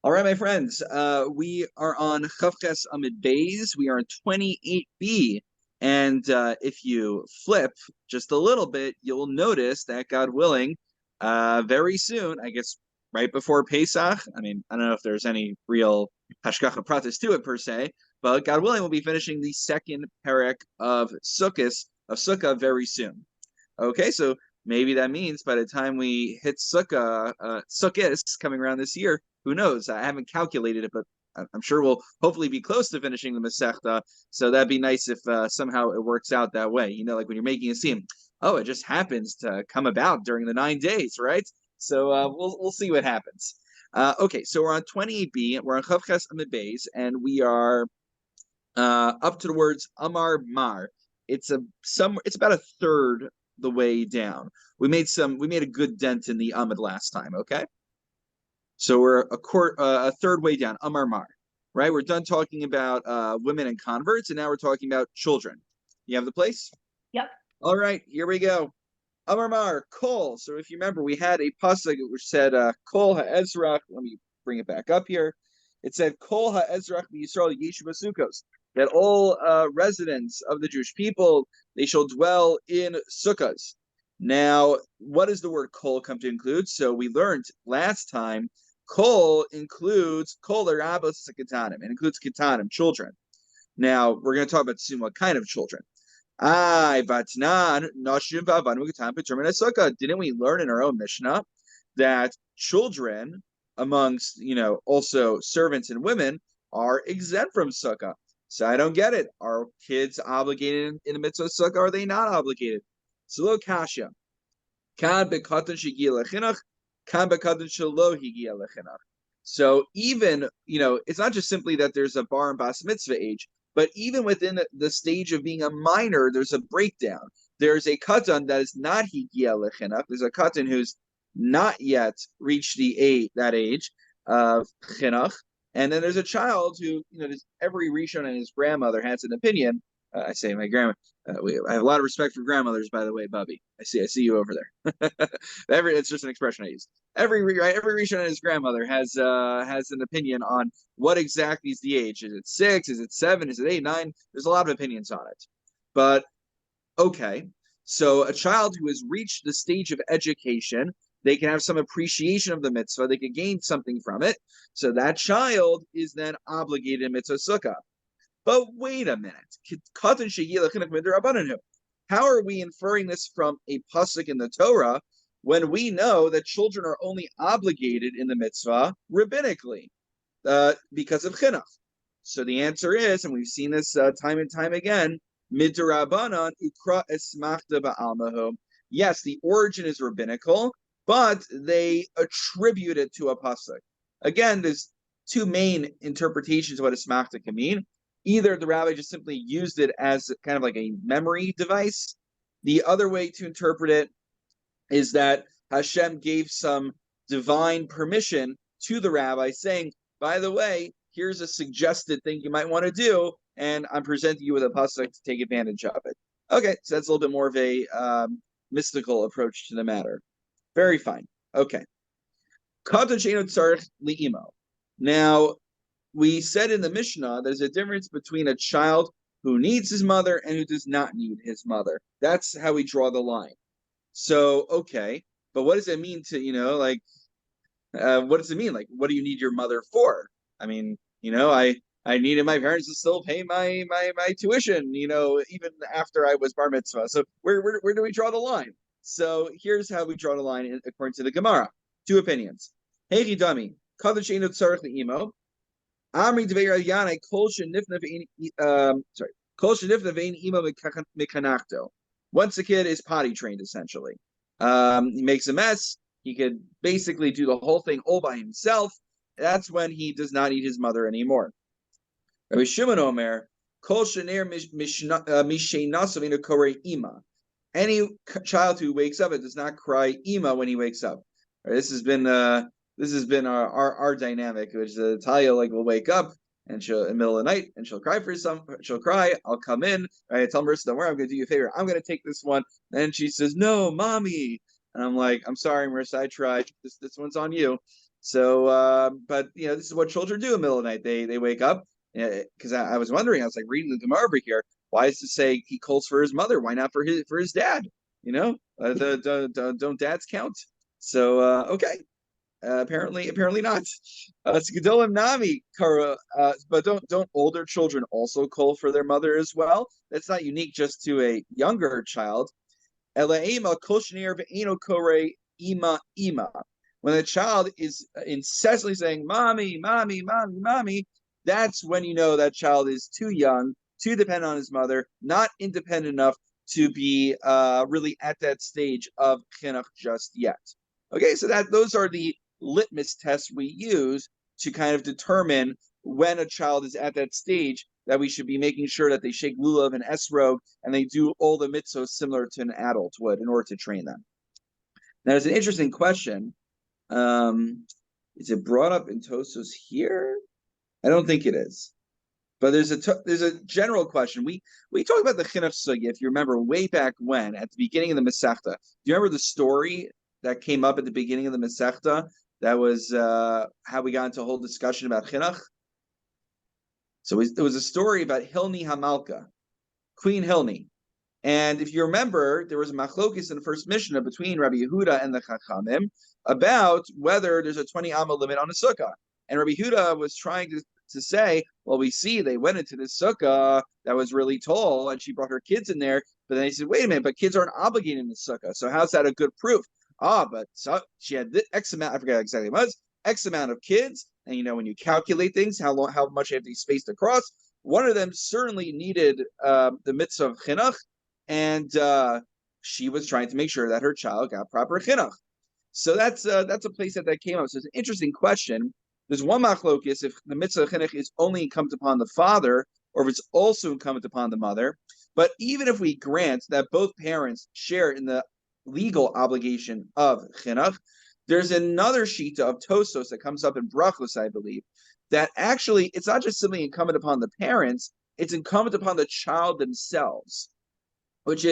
All right, my friends, we are on Chavches Amid Bays. We are on 28b. And if you flip just a little bit, you'll notice that, God willing, very soon, I guess right before Pesach, I mean, I don't know if there's any real Hashgacha Pratis to it per se, but God willing, we'll be finishing the second parak of Sukkah very soon. Okay, so maybe that means by the time we hit Sukkah, Sukkot coming around this year, who knows? I haven't calculated it, but I'm sure we'll hopefully be close to finishing the Masechta. So that'd be nice if somehow it works out that way. You know, like when you're making a scene, oh, it just happens to come about during the 9 days, right? So we'll see what happens. Okay, so we're on 28b. We're on Chavches Amid Beis, and we are up to the words Amar Mar. It's about a third the way down. We made a good dent in the Amid last time, okay? So we're a third way down, Amar Mar, right? We're done talking about women and converts, and now we're talking about children. You have the place? Yep. All right, here we go. Amar Mar, Kol. So if you remember, we had a pasuk which said Kol ha'ezrach. Let me bring it back up here. It said Kol ha'ezrach b'Yisrael yeshu b'sukkos. That all residents of the Jewish people, they shall dwell in sukkahs. Now, what does the word kol come to include? So we learned last time, kol includes kol arabos ketanim. It includes ketanim, children. Now, we're going to talk about soon what kind of children. Didn't we learn in our own Mishnah that children amongst, also servants and women are exempt from sukkah? So I don't get it. Are kids obligated in the mitzvah sukkah? Or are they not obligated? So look, kasha. So even, it's not just simply that there's a bar and bas mitzvah age, but even within the stage of being a minor, there's a breakdown. There's a katan that is not higia lechinach. There's a katan who's not yet reached that age of chinuch. And then there's a child who, every Rishon and his grandmother has an opinion. I say my grandma. I have a lot of respect for grandmothers, by the way, Bubby. I see you over there. It's just an expression I use. Every Rishon and his grandmother has an opinion on what exactly is the age. Is it 6? Is it 7? Is it 8, 9? There's a lot of opinions on it. But okay, so a child who has reached the stage of education, they can have some appreciation of the mitzvah. They can gain something from it. So that child is then obligated in mitzvah sukkah. But wait a minute. How are we inferring this from a pasuk in the Torah when we know that children are only obligated in the mitzvah rabbinically because of chinuch? So the answer is, and we've seen this time and time again, midrabanan ikra esmachta ba'almahu. Yes, the origin is rabbinical, but they attribute it to a pasuk. Again, there's two main interpretations of what esmachta can mean. Either the rabbi just simply used it as kind of like a memory device. The other way to interpret it is that Hashem gave some divine permission to the rabbi saying, by the way, here's a suggested thing you might want to do, and I'm presenting you with a pasuk to take advantage of it. Okay, so that's a little bit more of a mystical approach to the matter. Very fine. Okay. Now, we said in the Mishnah there's a difference between a child who needs his mother and who does not need his mother. That's how we draw the line. So, okay, but what does it mean to, what does it mean? Like, what do you need your mother for? I mean, I needed my parents to still pay my tuition, even after I was bar mitzvah. So where do we draw the line? So here's how we draw the line according to the Gemara. Two opinions. Hey, Ridami, kadach tzarich li'imo. Amri Dveir Yana Kol Shenifna Vein Imo Mikanachto. Once a kid is potty trained, essentially. He makes a mess. He could basically do the whole thing all by himself. That's when he does not need his mother anymore. Rabbi Shimon Omer, Kol Shener Mishenasavina Kore Ima. Any child who wakes up, it does not cry Ima when he wakes up. Right, this has been our dynamic, which Talia will wake up and she'll in the middle of the night and she'll cry she'll cry. I'll come in, right? I tell her, don't worry, I'm gonna do you a favor. I'm gonna take this one. And she says, no, mommy. And I'm like, I'm sorry, Marissa, I tried. This one's on you. So, but this is what children do in the middle of the night. They wake up because I was wondering. I was like reading the Gemara over here. Why is it say he calls for his mother? Why not for his dad? Don't dads count? So okay, apparently not. Gedolim Nami Kara, but don't older children also call for their mother as well? That's not unique just to a younger child. Elaima koshnir ve'eno kore ima ima. When the child is incessantly saying "mommy, mommy, mommy, mommy," that's when you know that child is too young, too dependent on his mother, not independent enough to be really at that stage of chinuch just yet. Okay, so those are the litmus tests we use to kind of determine when a child is at that stage that we should be making sure that they shake lulav and esrog and they do all the mitzvahs similar to an adult would in order to train them. Now, there's an interesting question. Is it brought up in Tosos here? I don't think it is. But there's a general question. We talked about the chinuch sugya, if you remember, way back when, at the beginning of the Masechta. Do you remember the story that came up at the beginning of the Masechta? That was how we got into a whole discussion about chinuch. So it was a story about Hilni Hamalka, Queen Hilni. And if you remember, there was a machlokis in the first Mishnah between Rabbi Yehuda and the Chachamim about whether there's a 20 amma limit on a sukkah. And Rabbi Yehuda was trying to say, well, we see they went into this sukkah that was really tall, and she brought her kids in there. But then he said, wait a minute, but kids aren't obligated in the sukkah. So how's that a good proof? But she had X amount, I forget exactly what it was, X amount of kids. And when you calculate things, how much they have to be spaced across, one of them certainly needed the mitzvah of chinuch, and she was trying to make sure that her child got proper chinuch. So that's a place that came up. So it's an interesting question. There's one machlokis if the mitzvah of chinuch is only incumbent upon the father, or if it's also incumbent upon the mother. But even if we grant that both parents share in the legal obligation of chinuch, there's another shita of Tosos that comes up in Brachos, I believe, that actually it's not just simply incumbent upon the parents, it's incumbent upon the child themselves, which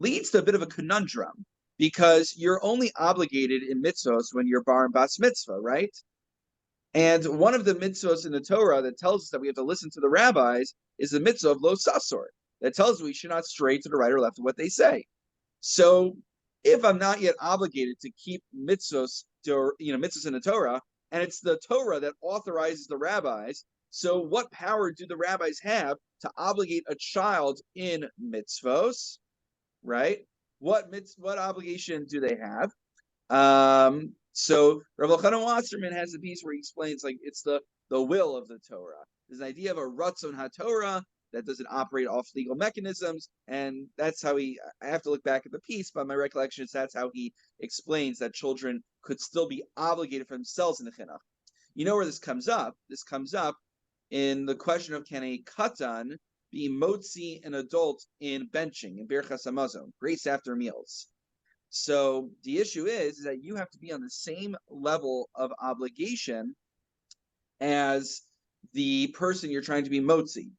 leads to a bit of a conundrum, because you're only obligated in mitzvos when you're bar and bas mitzvah, right? And one of the mitzvos in the Torah that tells us that we have to listen to the rabbis is the mitzvah of lo sasor, that tells us we should not stray to the right or left of what they say. So if I'm not yet obligated to keep mitzvos in the Torah, and it's the Torah that authorizes the rabbis, so what power do the rabbis have to obligate a child in mitzvos, right? What obligation do they have? So Rav Elchanan Wasserman has a piece where he explains it's the will of the Torah. There's an idea of a ratzon haTorah that doesn't operate off legal mechanisms, and that's how I have to look back at the piece, but my recollection is that's how he explains that children could still be obligated for themselves in the chinuch. You know where this comes up? This comes up in the question of, can a katan be motzi an adult in benching, in birchas hamazon, grace after meals? So the issue is that you have to be on the same level of obligation as the person you're trying to be motzi.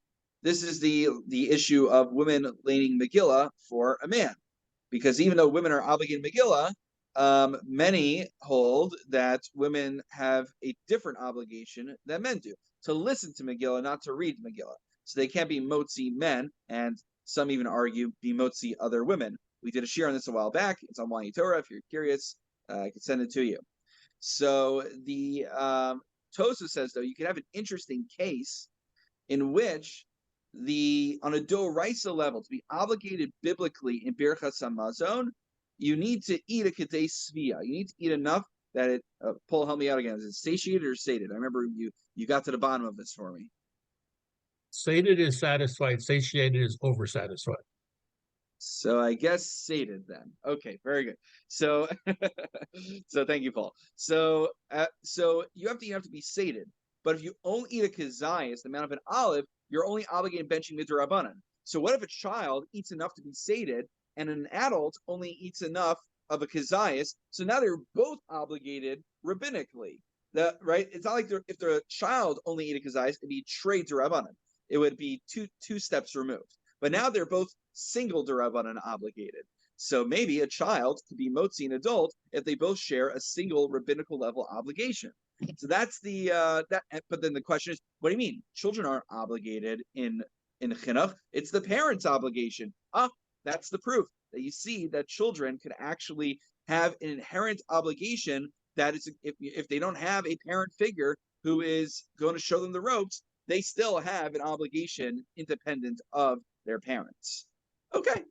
This is the issue of women laning Megillah for a man, because even though women are obligated Megillah, many hold that women have a different obligation than men do, to listen to Megillah, not to read Megillah. So they can't be motzi men, and some even argue be motzi other women. We did a shir on this a while back. It's on Wani Torah. If you're curious, I can send it to you. So the Tosa says, though, you can have an interesting case in which on a doraisa level, to be obligated biblically in Birchas Hamazon, you need to eat a kedei svia. You need to eat enough that it. Paul, help me out again. Is it satiated or sated? I remember you got to the bottom of this for me. Sated is satisfied. Satiated is oversatisfied. So I guess sated then. Okay, very good. So, so thank you, Paul. So you have to eat enough to be sated. But if you only eat a kazayas, the amount of an olive, you're only obligated benching midrabanan. So what if a child eats enough to be sated, and an adult only eats enough of a kazayas? So now they're both obligated rabbinically. Right? It's not like if the child only ate a kazayas, it'd be trade derabanan. It would be two steps removed. But now they're both single derabanan obligated. So maybe a child could be motzi an adult if they both share a single rabbinical level obligation. So that's the that. But then the question is, what do you mean? Children aren't obligated in chinuch. It's the parents' obligation. That's the proof that you see that children could actually have an inherent obligation that is if they don't have a parent figure who is going to show them the ropes, they still have an obligation independent of their parents. Okay,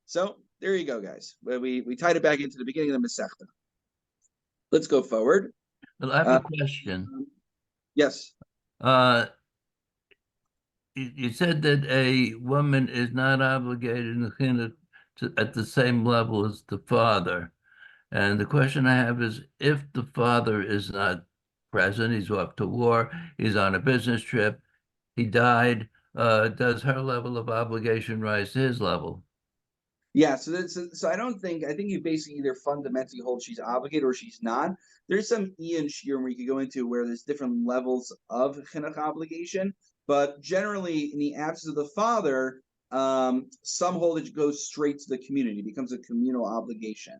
so there you go, guys. We tied it back into the beginning of the Masechta. Let's go forward. Well, I have a question. Yes. You said that a woman is not obligated in the chinuch at the same level as the father. And the question I have is, if the father is not present, he's off to war, he's on a business trip, he died, does her level of obligation rise to his level? Yeah, so I don't think I think you basically either fundamentally hold she's obligated or she's not. There's some Ian Shear where you could go into where there's different levels of chinuch obligation, but generally in the absence of the father, some hold it goes straight to the community, becomes a communal obligation.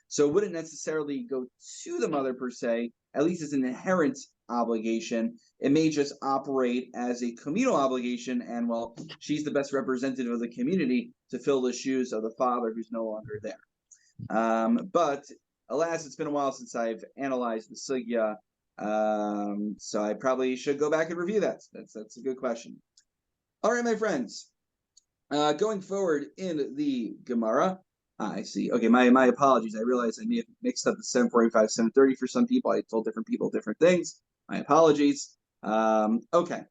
So it wouldn't necessarily go to the mother per se, at least it's an inherent obligation. It may just operate as a communal obligation, and well, she's the best representative of the community to fill the shoes of the father who's no longer there. But alas, it's been a while since I've analyzed the sugya, so I probably should go back and review that. That's a good question. All right, my friends. Going forward in the Gemara, I see. Okay, my apologies. I realized I may have mixed up the 7:45, 7:30 for some people. I told different people different things. My apologies. Okay,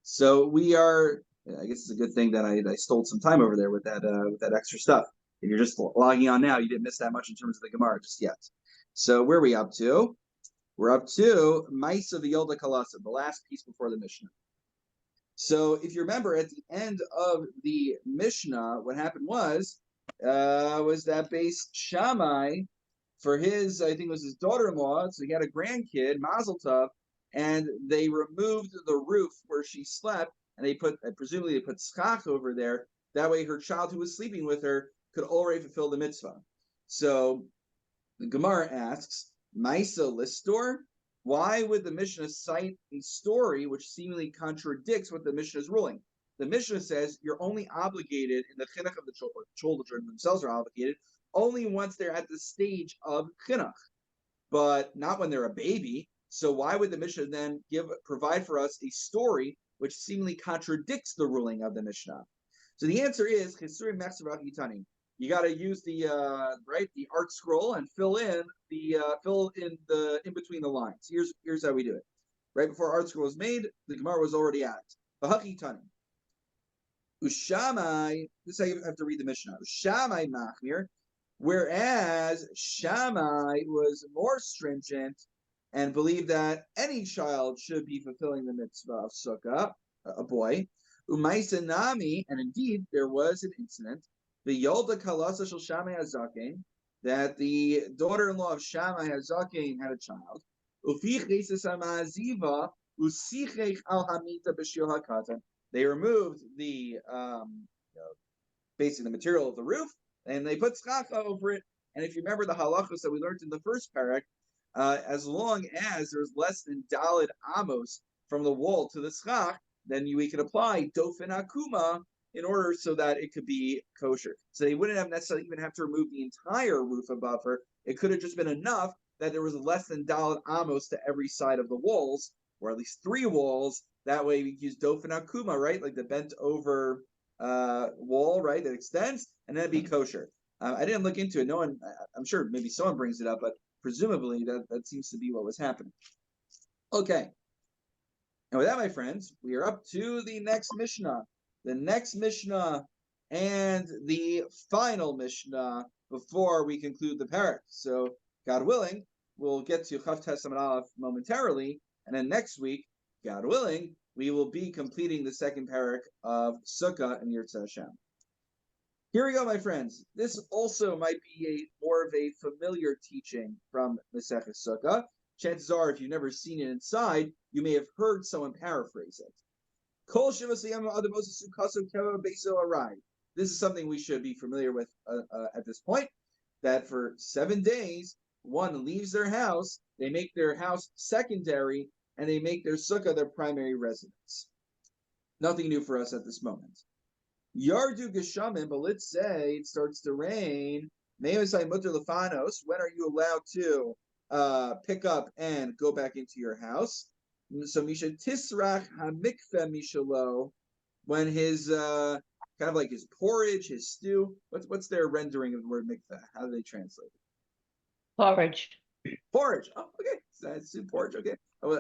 so we are. I guess it's a good thing that I stole some time over there with that extra stuff. If you're just logging on now, you didn't miss that much in terms of the Gemara just yet. So where are we up to? We're up to Maisa V'Yolda Kalasa, the last piece before the Mishnah. So if you remember, at the end of the Mishnah, what happened was that base Shammai for his, I think it was his daughter-in-law, so he had a grandkid, Mazel Tov, and they removed the roof where she slept, and presumably they put schach over there. That way her child who was sleeping with her could already fulfill the mitzvah. So the Gemara asks, Maisa Listor? Why would the Mishnah cite a story which seemingly contradicts what the Mishnah is ruling? The Mishnah says you're only obligated in the chinuch of the children themselves are obligated only once they're at the stage of chinuch, but not when they're a baby. So why would the Mishnah then provide for us a story which seemingly contradicts the ruling of the Mishnah? So the answer is you got to use the the art scroll and fill in between the lines. Here's how we do it. Right before art scroll was made, the Gemara was already at V'hakitani. Ushamai. This is how you have to read the Mishnah. Ushamai machmir. Whereas Shammai was more stringent and believed that any child should be fulfilling the mitzvah of Sukkah, a boy. Umaisanami, and indeed there was an incident. The Yolda Kalasa Shel Shammai Hazaken, that the daughter-in-law of Shammai Hazaken had a child. They removed the basically the material of the roof, and they put skacha over it. And if you remember the halachos that we learned in the first parak, as long as there's less than daled amos from the wall to the schach, then we could apply dofen akuma in order so that it could be kosher. So they wouldn't have necessarily even have to remove the entire roof above her. It could have just been enough that there was less than daled amos to every side of the walls, or at least 3 walls. That way we could use dofen akuma, right? Like the bent over wall, right? That extends, and then it'd be kosher. I didn't look into it. No one, I'm sure maybe someone brings it up, but presumably that seems to be what was happening. Okay. And with that, my friends, we are up to the next Mishnah. The next Mishnah and the final Mishnah before we conclude the parak. So, God willing, we'll get to Chav Tes Amud Aleph momentarily, and then next week, God willing, we will be completing the second parak of Sukkah and Yirtzeh Hashem. Here we go, my friends. This also might be more of a familiar teaching from Masechus Sukkah. Chances are, if you've never seen it inside, you may have heard someone paraphrase it. This is something we should be familiar with at this point. that for 7 days, one leaves their house, they make their house secondary, and they make their sukkah their primary residence. Nothing new for us at this moment. Yardu geshamim, but let's say it starts to rain. Me'osai mutter lefanos. When are you allowed to pick up and go back into your house? So misha tisrach hamikveh mishalo, when his kind of like his porridge, his stew. What's their rendering of the word mikveh? How do they translate it? Porridge. Porridge. Oh, okay. So that's soup porridge. Okay. Oh,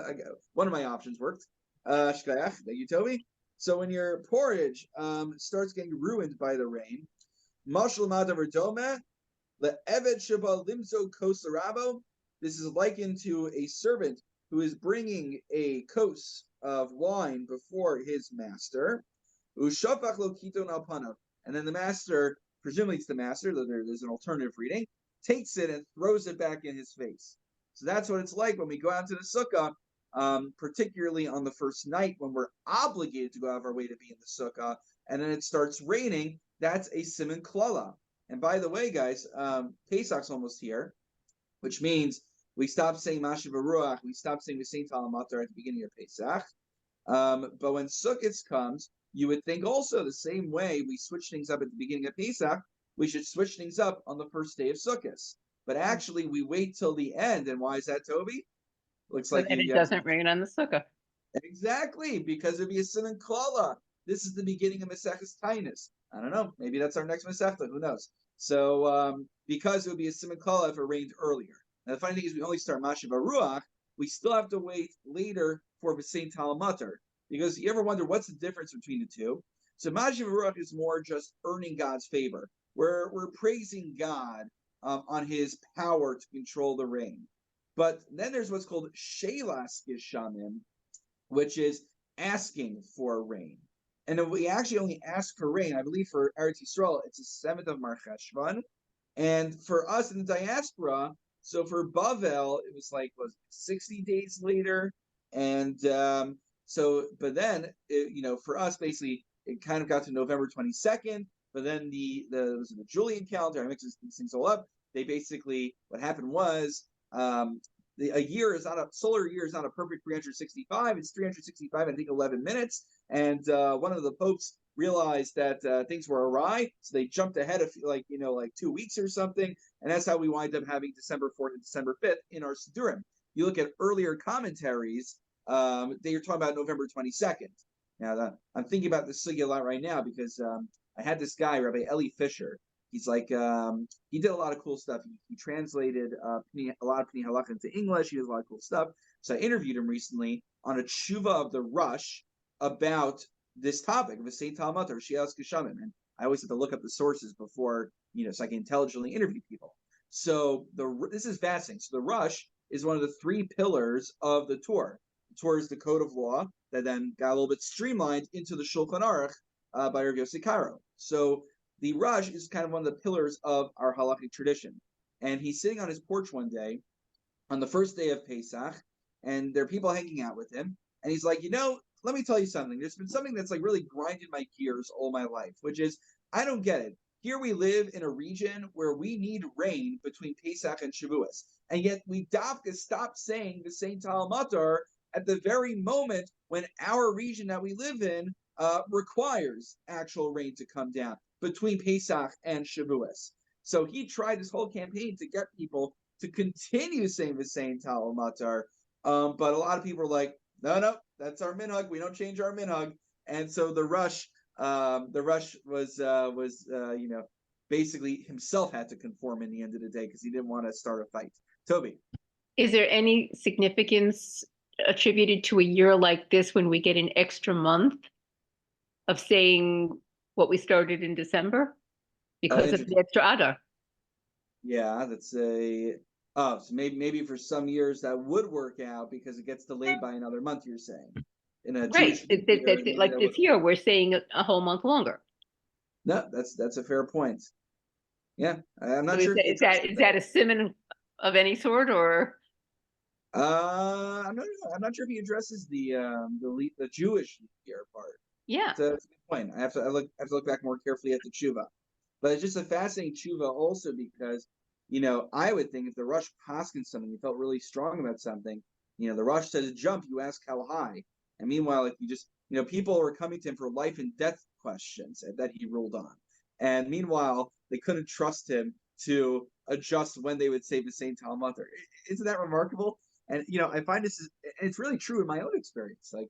one of my options worked. Shkayach, that you told me. So when your porridge starts getting ruined by the rain, mashal madavar doma, the evet sheba limzo kosarabo. This is likened to a servant who is bringing a kos of wine before his master. Ushafach lo kiton al panav, and then the master, presumably it's the master, though there's an alternative reading, takes it and throws it back in his face. So that's what it's like when we go out to the sukkah, particularly on the first night when we're obligated to go out of our way to be in the sukkah, and then it starts raining. That's a siman klala. And by the way, guys, Pesach's almost here, which means we stop saying Mashiv Ruach, we stop saying V'sein Talamatar at the beginning of Pesach. But when Sukkot comes, you would think also the same way we switch things up at the beginning of Pesach, we should switch things up on the first day of Sukkot. But actually, we wait till the end. And why is that, Toby? Looks So like that it doesn't rain on the sukkah. Exactly, because it'd be a siman klala. This is the beginning of Maseches Tainus. I don't know. Maybe that's our next Masechta. Who knows? So, because it would be a siman klala if it rained earlier. Now, the funny thing is, we only start Mashiv Ruach. We still have to wait later for V'sein Talamatar. Because you ever wonder what's the difference between the two? So Mashiv Ruach is more just earning God's favor. We're praising God on His power to control the rain. But then there's what's called Shelas Geshamim, which is asking for rain. And if we actually only ask for rain, I believe for Eretz Yisrael, it's the 7th of Mar Cheshvan. And for us in the diaspora, so for Bavel, it was 60 days later. And but then, for us, basically, it kind of got to November 22nd. But then the Julian calendar, I mix these things all up. They basically, what happened was, a year is not a solar year is not a perfect 365. It's 365, I think, 11 minutes. And one of the popes realized that things were awry, so they jumped ahead of 2 weeks or something, and that's how we wind up having December 4th and December 5th in our Sidurim. You look at earlier commentaries, they are talking about November 22nd. Now, I'm thinking about this sugya a lot right now because I had this guy, Rabbi Eli Fisher. He's like, he did a lot of cool stuff. He translated a lot of Pnei Halakha into English. He does a lot of cool stuff. So I interviewed him recently on a tshuva of the Rush about this topic of V'sein Talamatar, Shelas Geshamim. And I always have to look up the sources before, so I can intelligently interview people. So this is fascinating. So the Rush is one of the 3 pillars of the Torah. The Torah is the code of law that then got a little bit streamlined into the Shulchan Aruch by Rav Yossi Karo. So the Rush is kind of one of the pillars of our halachic tradition. And he's sitting on his porch one day on the first day of Pesach, and there are people hanging out with him. And he's like, let me tell you something. There's been something that's really grinded my gears all my life, which is, I don't get it. Here we live in a region where we need rain between Pesach and Shavuos. And yet we stop saying the V'sein Talamatar at the very moment when our region that we live in requires actual rain to come down between Pesach and Shavuos. So he tried this whole campaign to get people to continue saying V'sein Talamatar, but a lot of people are like, no, that's our minhag. We don't change our minhag. And so the Rush was basically himself had to conform in the end of the day because he didn't want to start a fight. Toby, Is there any significance attributed to a year like this when we get an extra month of saying what we started in December because of the extra Adar? Yeah, that's so maybe for some years that would work out because it gets delayed by another month. You're saying in a Right, Jewish year, like this year, we're saying a whole month longer. No, that's a fair point. Yeah, I'm not So sure. is that a simon of any sort, or? I'm not sure if he addresses the Jewish year part. Yeah, That's a good point. I have to look back more carefully at the tshuva, but it's just a fascinating tshuva also because I would think if the Rosh paskin something, you felt really strong about something, the Rosh says jump, you ask how high. And meanwhile, like you just, people were coming to him for life and death questions that he ruled on. And meanwhile, they couldn't trust him to adjust when they would say the same Talmud. Isn't that remarkable? And I find and it's really true in my own experience. Like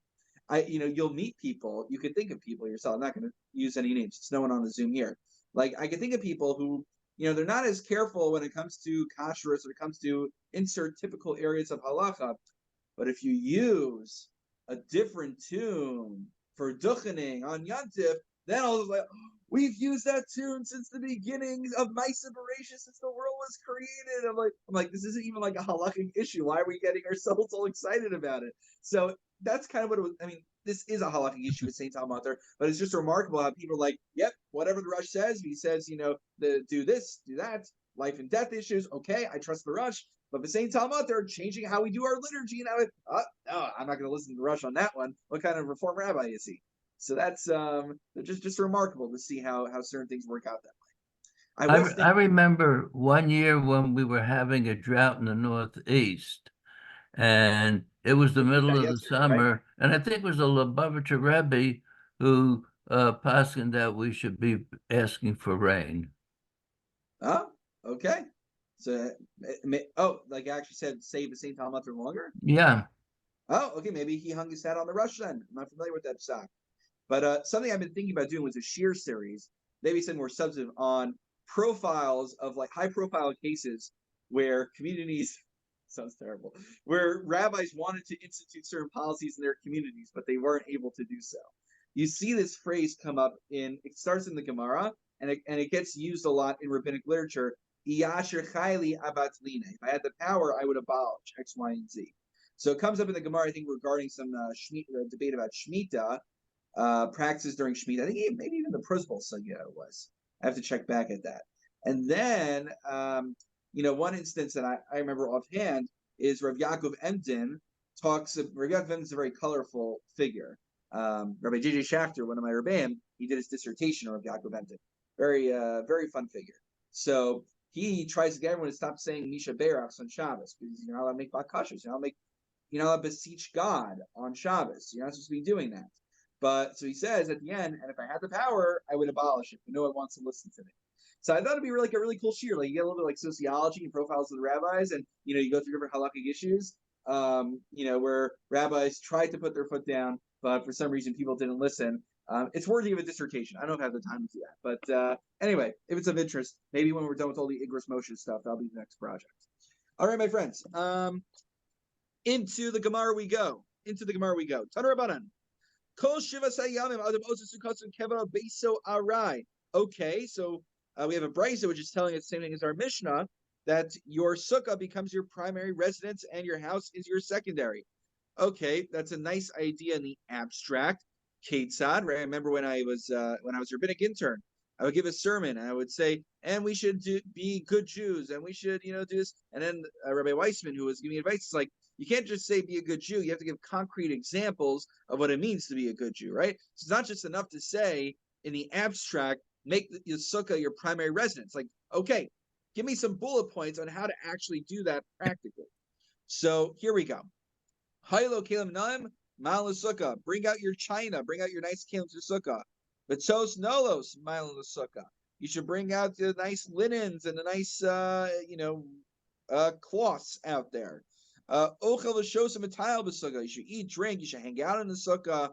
you'll meet people, you can think of people yourself. I'm not going to use any names. It's no one on the Zoom here. Like I can think of people who, they're not as careful when it comes to kashrus, when it comes to insert typical areas of halacha. But if you use a different tune for duchening on Yantif, then I was like, we've used that tune since the beginning of my separation, since the world was created. I'm like, this isn't even like a halakhic issue. Why are we getting ourselves all excited about it? So that's kind of what it was. I mean, this is a halakhic issue with Saint Talmud, but it's just remarkable how people are like, yep, whatever the Rosh says, he says, do this, do that, life and death issues. Okay, I trust the Rosh. But the same Talmud, they're changing how we do our liturgy. And no, I'm not going to listen to the Rosh on that one. What kind of Reform rabbi is he? So that's just remarkable to see how certain things work out that way. I remember one year when we were having a drought in the Northeast, and it was the middle of the summer, right? And I think it was a Lubavitcher Rebbe who paskined that we should be asking for rain. Oh, okay. So, like I actually said, save the same Talmud for longer? Yeah. Oh, okay. Maybe he hung his hat on the Rosh then. I'm not familiar with that psak. But something I've been thinking about doing was a sheer series, maybe some more substantive on profiles of like high-profile cases where communities sounds terrible, where rabbis wanted to institute certain policies in their communities, but they weren't able to do so. You see this phrase come up it starts in the Gemara, and it gets used a lot in rabbinic literature. Iyasher chayli abat line. If I had the power, I would abolish X, Y, and Z. So it comes up in the Gemara, I think, regarding some debate about Shemitah, practices during Shemitah. I think maybe even the Prozbul Sugya was. I have to check back at that. And then, one instance that I remember offhand is Rav Yaakov Emden Rav Yaakov Emden is a very colorful figure. Rabbi J.J. Schachter, one of my Rebbeim, he did his dissertation on Rav Yaakov Emden. Very, very fun figure. So he tries to get everyone to stop saying Misha Berachs on Shabbos because you're not allowed to make bakashas. You're not allowed to beseech God on Shabbos. You're not supposed to be doing that. But so he says at the end, and if I had the power, I would abolish it. But no one wants to listen to me. So I thought it'd be like a really cool shear. Like you get a little bit like sociology and profiles of the rabbis, and you go through different halakhic issues. Where rabbis tried to put their foot down, but for some reason people didn't listen. It's worthy of a dissertation. I don't have the time to do that. But anyway, if it's of interest, maybe when we're done with all the Igros Moshe stuff, that'll be the next project. All right, my friends. Into the Gemara we go. Tanu Rabbanan. Kol Shiva Sayamim Adam Osu Sukkot Kevah Beso Arai. Okay, so we have a brisa which is telling us the same thing as our Mishnah, that your sukkah becomes your primary residence and your house is your secondary. Okay, that's a nice idea in the abstract. Ketzad, right? I remember when I was a rabbinic intern, I would give a sermon and I would say, and we should be good Jews, and we should, do this. And then Rabbi Weissman, who was giving me advice, is like, you can't just say be a good Jew. You have to give concrete examples of what it means to be a good Jew, right? So it's not just enough to say in the abstract, make your sukkah your primary residence. Like, okay, give me some bullet points on how to actually do that practically. So here we go. Haylo kelim naim mal sukkah. Bring out your china. Bring out your nice kelim to sukkah. Betos nolos mal sukkah. You should bring out the nice linens and the nice, cloths out there. Ochel v'shos v'tayal b'sukkah. You should eat, drink. You should hang out in the sukkah.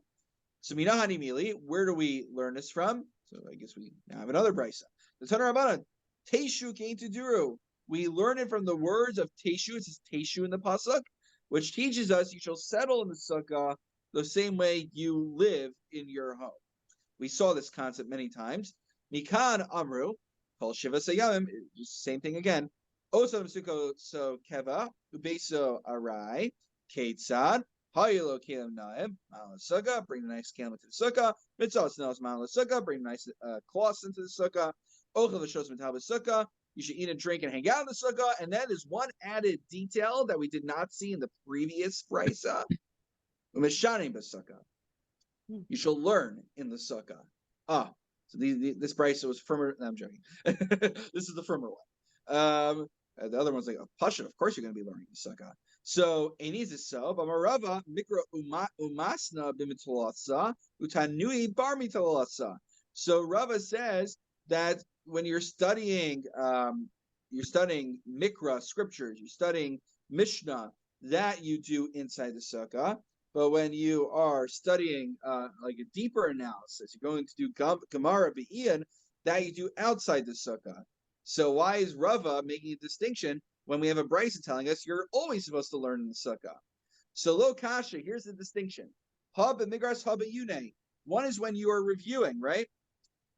So minahani mili. Where do we learn this from? So I guess we now have another brisa. The Tanu Rabbanan. Teshu came to Duru. We learn it from the words of Teshu. It says Teshu in the pasuk, which teaches us you shall settle in the sukkah the same way you live in your home. We saw this concept many times. Mikan Amru, Kol Shiva Sayamim, just the same thing again. Osam Sukkah so Keva, Ubeso Arai, Ketzad, Hayelo Kalim Naib, Mal Sukkah, bring the nice kalim into the sukkah. Mitzvah Snos Mal Sukkah, bring nice cloths into the sukkah. Ochel V'shos Mital Sukkah. You should eat and drink and hang out in the sukkah. And then there's one added detail that we did not see in the previous brisa. Umeshanim b'sukkah. You shall learn in the sukkah. So this brisa was firmer. No, I'm joking. This is the firmer one. The other one's like a Pasha. Of course, you're going to be learning the Sukkah. So Enis is so, but Marava Mikra Umasna Bimitalasa Utanui Bar Mitalasa. So Rava says that when you're studying Mikra scriptures, you're studying Mishnah, that you do inside the Sukkah. But when you are studying like a deeper analysis, you're going to do Gemara Be'ian, that you do outside the Sukkah. So why is Rava making a distinction when we have a brisa telling us you're always supposed to learn in the Sukkah? So lo kasha, here's the distinction. Hab migras hab yune. One is when you are reviewing, right?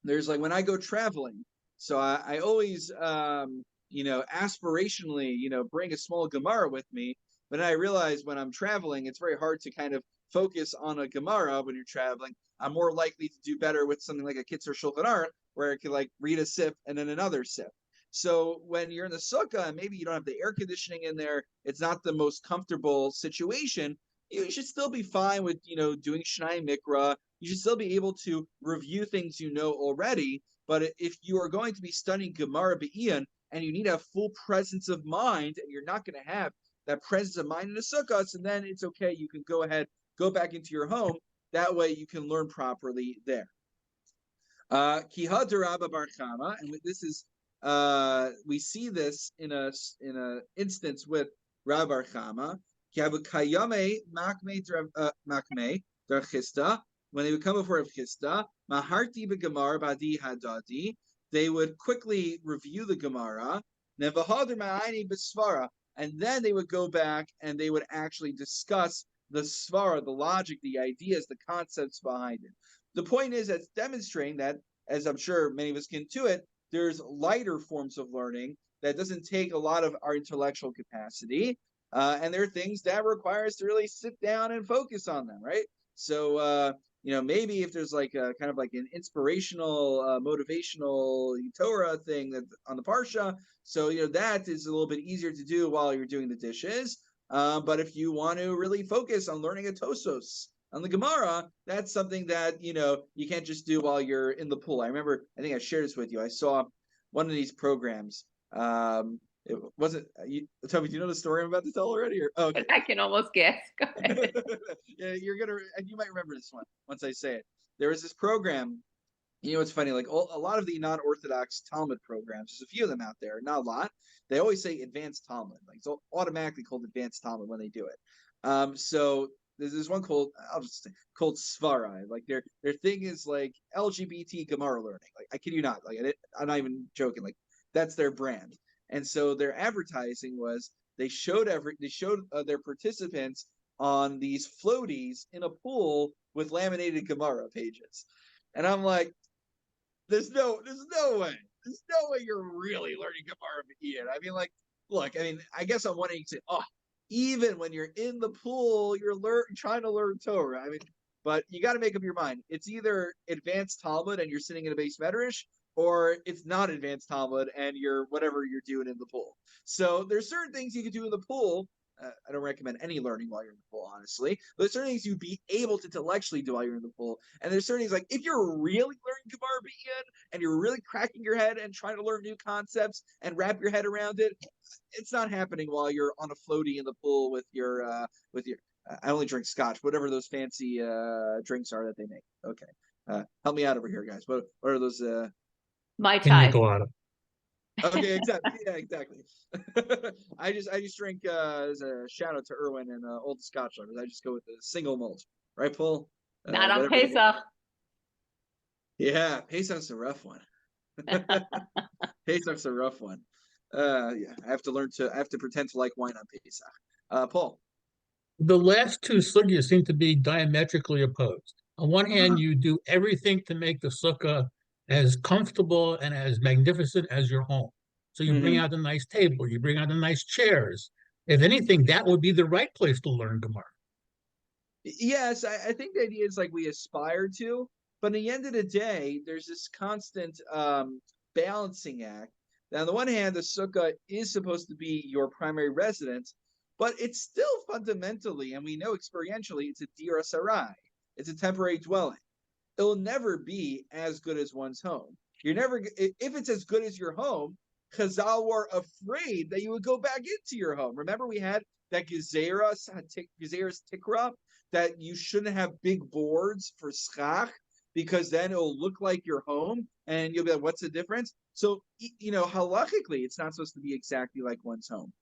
There's like when I go traveling. So I always aspirationally, bring a small Gemara with me. But then I realize when I'm traveling, it's very hard to kind of focus on a Gemara when you're traveling. I'm more likely to do better with something like a Kitzur Shulchan Aruch, where I could like read a sip and then another sip. So when you're in the Sukkah, and maybe you don't have the air conditioning in there, it's not the most comfortable situation. You should still be fine with, doing Shnai Mikra. You should still be able to review things you know already. But if you are going to be studying Gemara Be'ian and you need a full presence of mind, and you're not going to have that presence of mind in the Sukkah, so then it's okay. You can go ahead, go back into your home. That way you can learn properly there. Kiha Rabba Bar Chama, and this is we see this in a instance with Rabbi Bar Chama. Kayame Makme Darchista. When they would come before Rav Chisda, Maharti beGemara Badi Hadadi, they would quickly review the Gemara, Nevahader Ma'ayni B'Svara, and then they would go back and they would actually discuss the Svara, the logic, the ideas, the concepts behind it. The point is that's demonstrating that, as I'm sure many of us can do it, there's lighter forms of learning that doesn't take a lot of our intellectual capacity, and there are things that require us to really sit down and focus on them, right? So, maybe if there's like a kind of like an inspirational, motivational Torah thing that on the Parsha, so that is a little bit easier to do while you're doing the dishes. But if you want to really focus on learning a Tosos on the Gemara, that's something that you can't just do while you're in the pool. I think I shared this with you. I saw one of these programs. It wasn't Toby, do you know the story I'm about to tell already? Or okay. I can almost guess. Go ahead. Yeah, you might remember this one once I say it. There was this program. It's funny, like a lot of the non-Orthodox Talmud programs, there's a few of them out there, not a lot. They always say advanced Talmud, like it's automatically called advanced Talmud when they do it. So there's this one called Svara. Like their thing is like LGBT Gemara learning. Like I kid you not, like I'm not even joking. Like that's their brand. And so their advertising was they showed their participants on these floaties in a pool with laminated Gemara pages, and I'm like, there's no way you're really learning Gemara Ian. I mean, like, look, I guess I'm wanting to say, even when you're in the pool, you're trying to learn Torah. But you got to make up your mind. It's either advanced Talmud and you're sitting in a base medrash, or it's not advanced Talmud and you're whatever you're doing in the pool. So there's certain things you can do in the pool. I don't recommend any learning while you're in the pool, honestly. But there's certain things you'd be able to intellectually do while you're in the pool. And there's certain things like if you're really learning Gemara B'Iyan and you're really cracking your head and trying to learn new concepts and wrap your head around it, it's not happening while you're on a floaty in the pool with your I only drink scotch, whatever those fancy drinks are that they make. Okay. Help me out over here, guys. What are those My Pina tie. colada. Okay, exactly. Yeah, exactly. I just drink as a shout out to Irwin and Old Scotch lovers. I just go with the single malt, right, Paul? Not on whatever Pesach. Yeah, Pesach's a rough one. Pesach's a rough one. Yeah, I have to pretend to like wine on Pesach. Paul. The last two sugyas seem to be diametrically opposed. On one hand, you do everything to make the sukkah as comfortable and as magnificent as your home. So you bring out a nice table, you bring out the nice chairs. If anything, that would be the right place to learn Gemara. Yes, I think the idea is like we aspire to, but at the end of the day, there's this constant balancing act. Now, on the one hand, the sukkah is supposed to be your primary residence, but it's still fundamentally, and we know experientially, it's a dir sarai. It's a temporary dwelling. It'll never be as good as one's home. You're never, if it's as good as your home, Chazal were afraid that you would go back into your home. Remember, we had that Gezeras Tikra, that you shouldn't have big boards for schach, because then it'll look like your home, and you'll be like, what's the difference? So, halachically, it's not supposed to be exactly like one's home.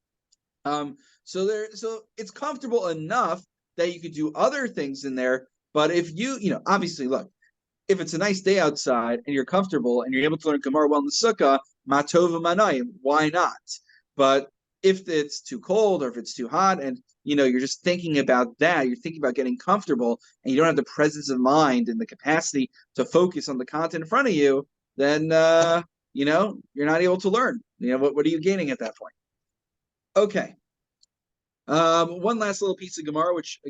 So it's comfortable enough that you could do other things in there. But if obviously, look, if it's a nice day outside and you're comfortable and you're able to learn Gemara well in the Sukkah, matova manayim, why not? But if it's too cold or if it's too hot and you're just thinking about that, you're thinking about getting comfortable and you don't have the presence of mind and the capacity to focus on the content in front of you, then you're not able to learn. What are you gaining at that point? Okay. One last little piece of Gemara, which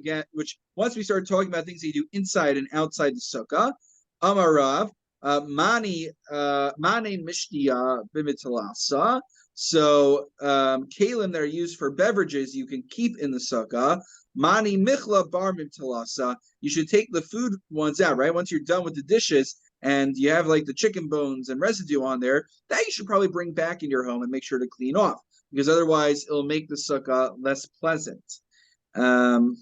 once we start talking about things that you do inside and outside the Sukkah, Amarav, Mani Mishtiya Bimitalasa. So kalim that are used for beverages you can keep in the Sukkah. Mani Michla Bar Bimitalasa. You should take the food ones out, right? Once you're done with the dishes and you have like the chicken bones and residue on there, that you should probably bring back in your home and make sure to clean off, because otherwise it'll make the Sukkah less pleasant. And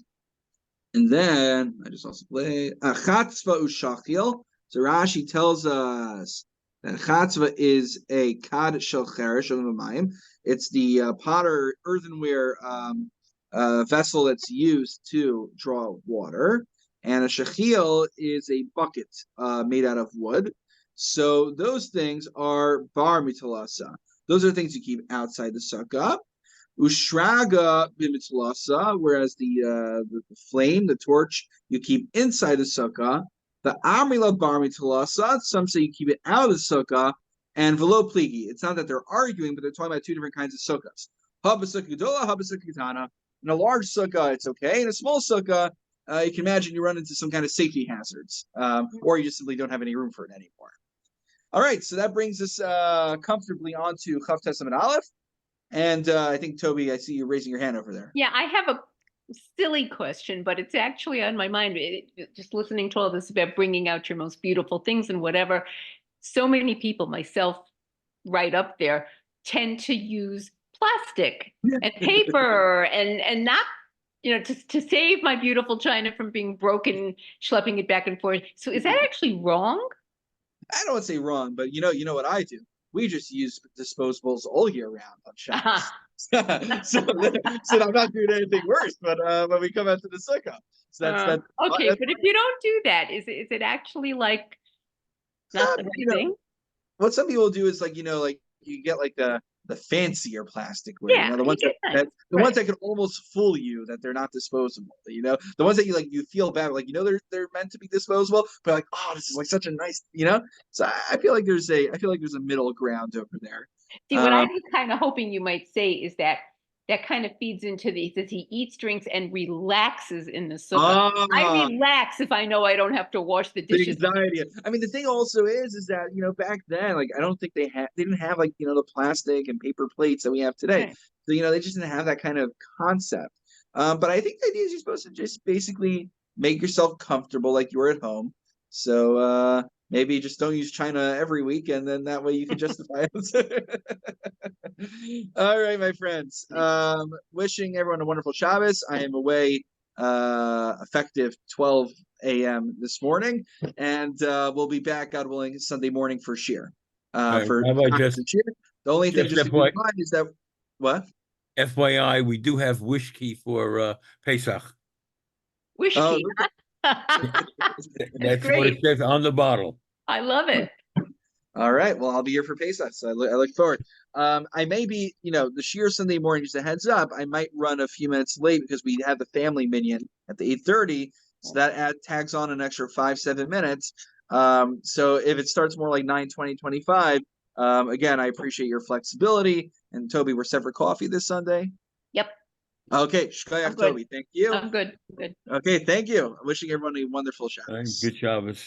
then I just also play Chatzva Ushachil. So Rashi tells us that Chatzva is a Kad Shel Cheresh of Mayim. It's the potter earthenware vessel that's used to draw water. And a Shachil is a bucket made out of wood. So those things are Bar Mitalasa. Those are things you keep outside the Sukkah. Ushraga b'mitzlasa, whereas the flame, the torch, you keep inside the Sukkah. The Amrila bar mitzlasa, some say you keep it out of the Sukkah. And velo pligi, it's not that they're arguing, but they're talking about two different kinds of Sukkahs. Haba Sukkah Gedola, Haba Sukkah Ketana. In a large Sukkah, it's okay. In a small Sukkah, you can imagine you run into some kind of safety hazards, or you just simply don't have any room for it anymore. All right, so that brings us comfortably on to Chav Testament Aleph. And I think, Toby, I see you raising your hand over there. Yeah, I have a silly question, but it's actually on my mind. Just listening to all this about bringing out your most beautiful things and whatever. So many people, myself right up there, tend to use plastic and paper and not, to save my beautiful china from being broken, schlepping it back and forth. So is that actually wrong? I don't want to say wrong, but you know what I do? We just use disposables all year round on Shabbos. so I'm not doing anything worse, but when we come out to the Sukkah. So that's okay, but if you don't do that, is it actually like not the right thing? What some people do is like you get like the fancier plasticware, yeah, the ones that can almost fool you that they're not disposable. The ones that you feel bad, like they're meant to be disposable, but like, oh, this is like such a nice, So I feel like there's a middle ground over there. See, what I was kind of hoping you might say is that kind of feeds into that he eats, drinks, and relaxes in the Sukkah. I relax if I know I don't have to wash the dishes. Anxiety. I mean, the thing also is that back then, like, I don't think they didn't have like the plastic and paper plates that we have today. Right. So they just didn't have that kind of concept. But I think the idea is you're supposed to just basically make yourself comfortable like you're at home. So maybe just don't use China every week, and then that way you can justify it. All right, my friends. Wishing everyone a wonderful Shabbos. I am away effective 12 a.m. this morning, and we'll be back, God willing, Sunday morning for Shir. The only thing just to keep in mind is that what? FYI, we do have Wishkey for Pesach. Wishkey. That's what it says on the bottle. I love it. All right. Well, I'll be here for Pesach, so I look forward. I may be, the Shir Sunday morning, just a heads up, I might run a few minutes late because we have the family minyan at the 8:30, so that tags on an extra 5-7 minutes. So if it starts more like 9:20, 25, again, I appreciate your flexibility. And Toby, we're set for coffee this Sunday? Yep. Okay, Shkoyach, Toby, thank you. I'm good. Okay, thank you. Wishing everyone a wonderful Shabbos. Good Shabbos.